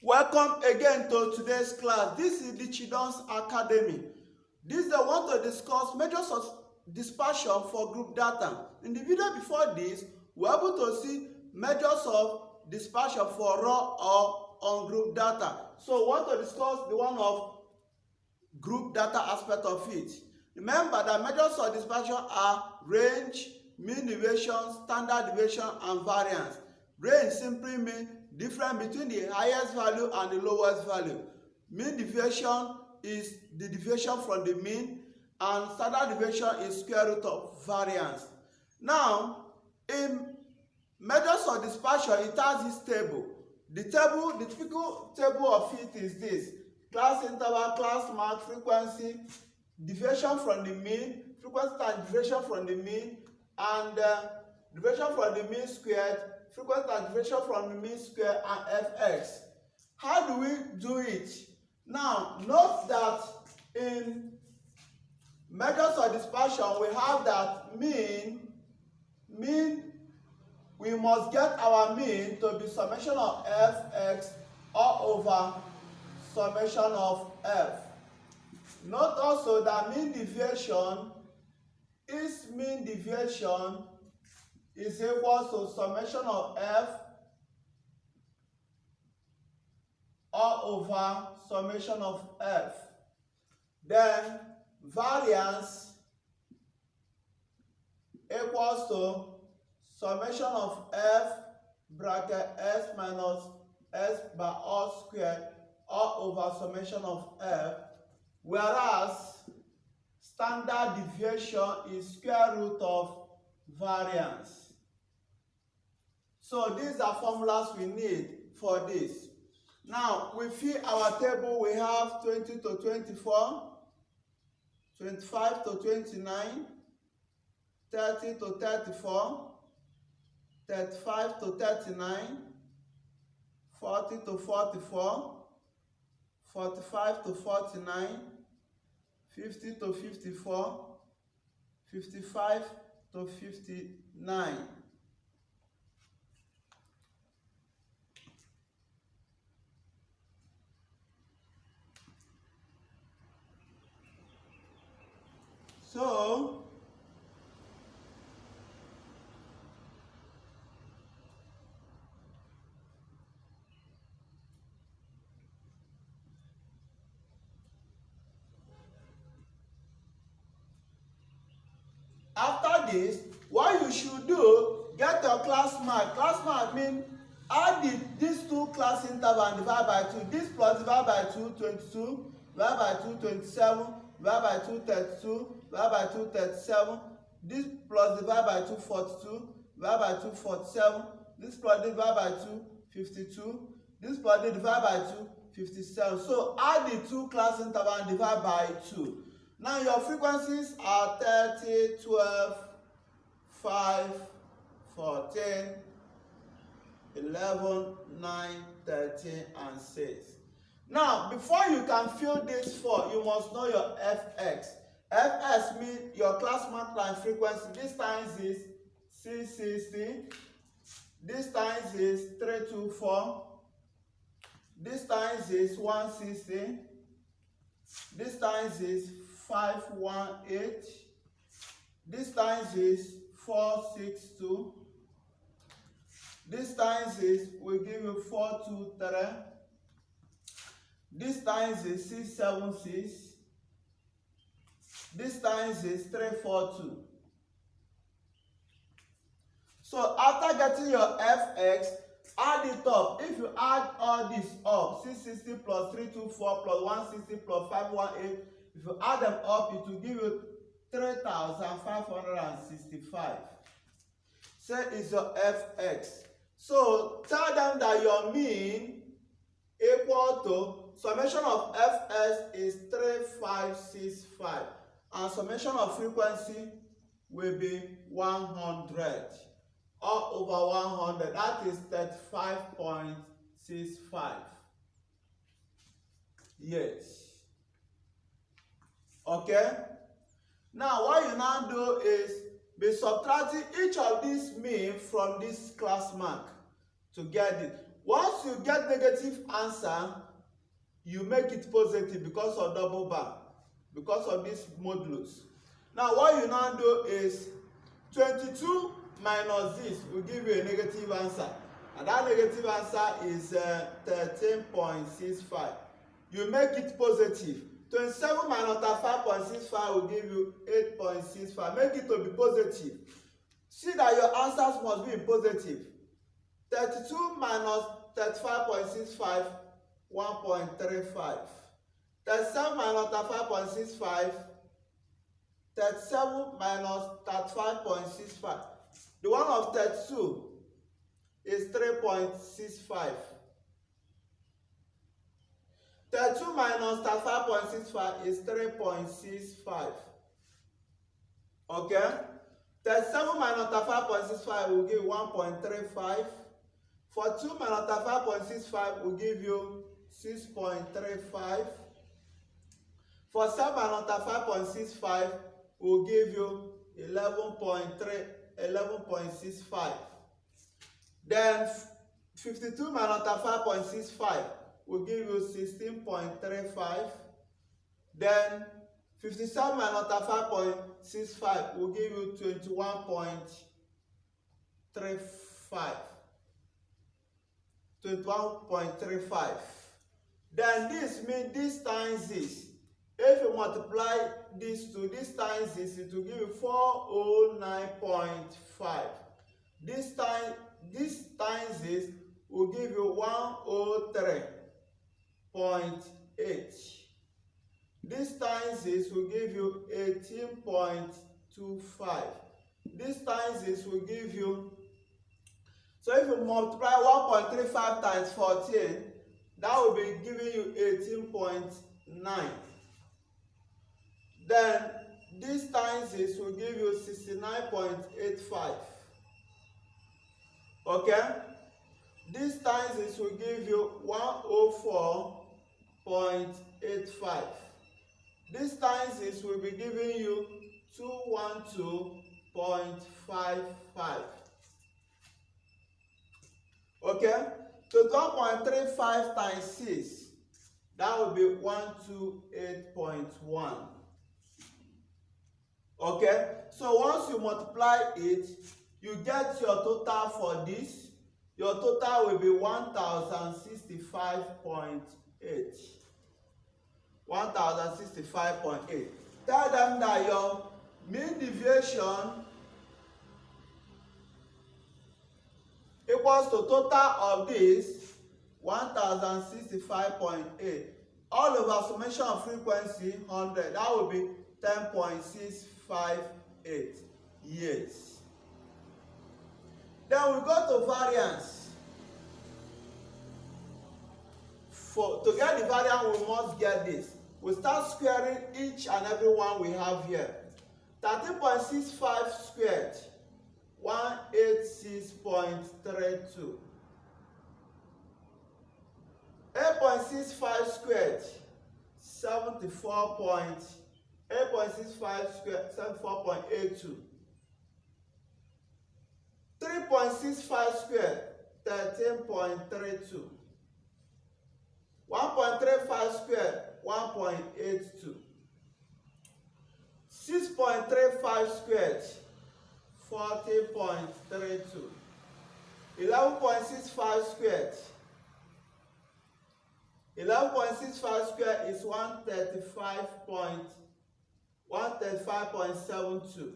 Welcome again to today's class. This is the Children's Academy. This I want to discuss measures of dispersion for group data. In the video before this, we were able to see measures of dispersion for raw or ungrouped data. So we want to discuss the one of group data aspect of it. Remember that measures of dispersion are range, mean deviation, standard deviation, and variance. Range simply means difference between the highest value and the lowest value. Mean deviation is the deviation from the mean, and standard deviation is square root of variance. Now, in measures of dispersion, it has this table. The typical table of it is this: class interval, class mark, frequency, deviation from the mean, frequency and deviation from the mean, and deviation from the mean squared, frequency and deviation from the mean square, and fx. How do we do it? Now, note that in measures of dispersion, we have that mean, we must get our mean to be summation of fx all over summation of f. Note also that mean deviation is equal to summation of f all over summation of f. Then variance equals to summation of f bracket s minus s by all squared all over summation of f, whereas standard deviation is square root of variance. So these are formulas we need for this. Now, we fill our table. We have 20 to 24, 25 to 29, 30 to 34, 35 to 39, 40 to 44, 45 to 49, 50 to 54, 55 to 59. So, after this, what you should do, get your class mark. Class mark means add these two class interval and divide by 2. This plus divide by 2, 22, divide by 2, 27, divide by 2, 32, divide by 2, 37. This plus divide by 2, 42, divide by 2, 47. This plus divide by 2, 52. This plus divide by 2, 57. So add the two class interval and divide by 2. Now your frequencies are 30, 12, 5, 14, 11, 9, 13, and 6. Now, before you can fill this for, you must know your fx. Fx means your class mark line frequency. This times is 660. This times is 324. This times is 160. This times is 518. This times is 462. This times is, we give you 423. This times is 676. This times is 342. So after getting your fx, add it up. If you add all this up, 660 plus 324 plus 160 plus 518, if you add them up, it will give you 3,565. Say is your fx. So tell them that your mean equal to summation of fs is 3565, and summation of frequency will be 100 all over 100. That is 35.65. Yes. Okay. Now what you now do is be subtracting each of these mean from this class mark to get it. Once you get negative answer, you make it positive because of double bar, because of this modulus. Now what you now do is 22 minus this will give you a negative answer, and that negative answer is 13.65. You make it positive. 27 minus 5.65 will give you 8.65. Make it to be positive. See that your answers must be in positive. 32 minus 35.65, 1.35. 37 minus 35.65, 37 minus 35.65. The one of 32 is 3.65. 32 minus 35.65 is 3.65. Okay? 37 minus 35.65 will give 1.35. 42 minus 35.65 will give you 6.35. 47 minus 35.65 will give you 11.65. Then 52 minus 35.65 will give you 16.35. Then 57 minus 35.65 will give you 21.35. 21.35. Then this means this times this. If you multiply this to this times this, it will give you 409.5. This times this will give you 103.8. This times this will give you 18.25. This times this will give you, so if you multiply 1.35 times 14, that will be giving you 18.9. Then this times this will give you 69.85. Okay? This times this will give you 104.85. This times this will be giving you 212.55. Okay? So 1.35 times 6, that will be 128.1. Okay? So once you multiply it, you get your total for this. Your total will be 1065.8. 1065.8. Tell them that your mean deviation equals to total of this 1065.8. All over summation of frequency 100. That will be 10.658 years. Then we go to variance. To get the variance, we must get this. We start squaring each and every one we have here. 13.65 squared, 186.32. 8.65 squared, 8.65 squared, 74.82. 3.65 squared, 13.32. 1.35 squared, 1.82. 6.35 squared, 40.32. 11.65 squared. 11.65 squared is 135.72.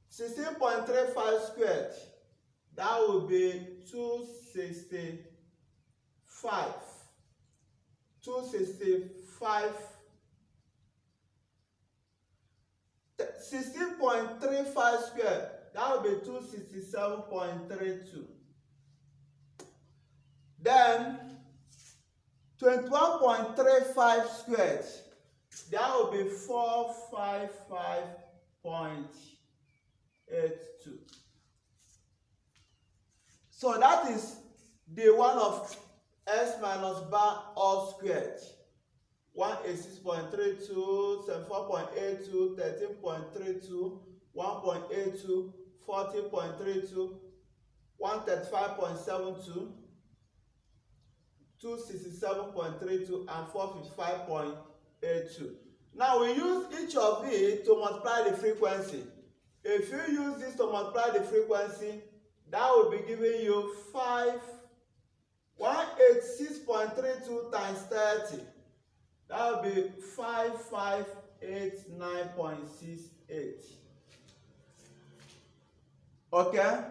16.35 squared, that will be 265. 265. 16.35 squared, that will be 267.32. Then 21.35 squared, that will be 455.82. So that is the one of s minus bar all squared. 186.32, 74.82, 13.32, 1.82, 40.32, 135.72, 267.32, and 455.82. Now we use each of it to multiply the frequency. If you use this to multiply the frequency, that will be giving you 186.32 times 30. That will be 5589.68. Okay?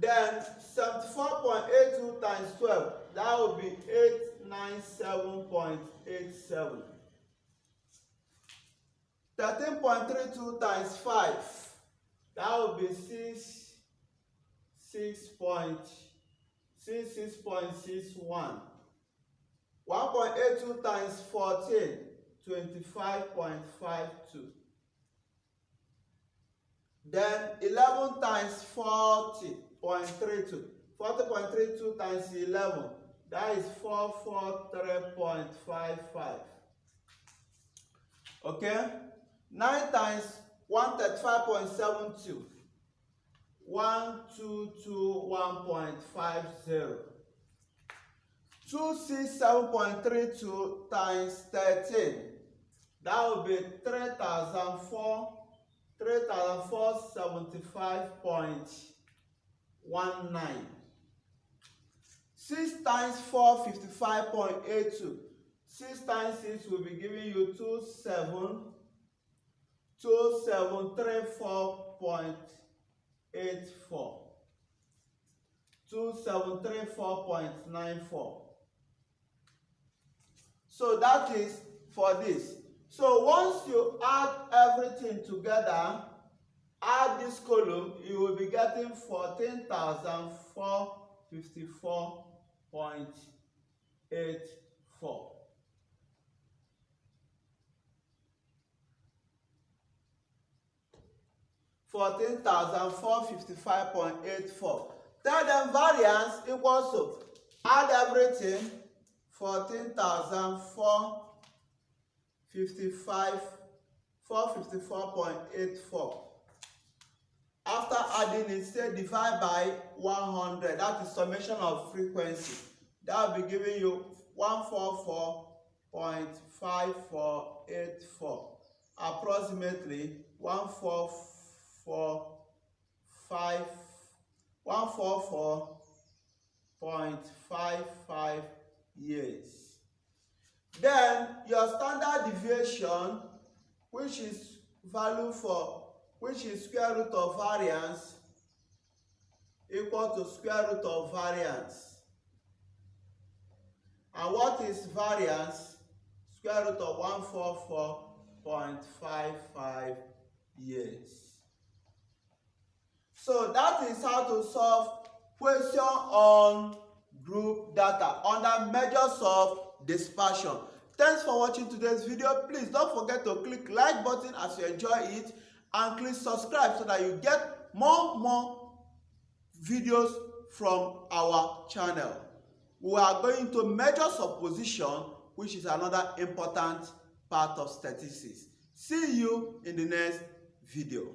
Then 74.82 times 12. That will be 897.87. 13.32 times 5. That will be 66.61. 1.82 times 14, 25.52. Then 11 times 40.32. 40.32 times 11, that is 443.55. Okay? 9 times 135.72. 1221.50. 267.32 times 13. That will be 3,475.19. 6 times 4, 55.82. 6 times 6 will be giving you 2734.84. 2734.94. So that is for this. So once you add everything together, add this column, you will be getting 14,454.84. $14,455.84. Tell them variance equals to add everything 14,454.84. After adding it, say divide by 100. That is summation of frequency. That will be giving you 144.5484. Approximately 144.55 years. Then your standard deviation, which is square root of variance, equal to square root of variance. And what is variance? Square root of 144.55 years. So that is how to solve question on group data under measures of dispersion. Thanks for watching today's video. Please don't forget to click like button as you enjoy it, and click subscribe so that you get more videos from our channel. We are going to measures of position, which is another important part of statistics. See you in the next video.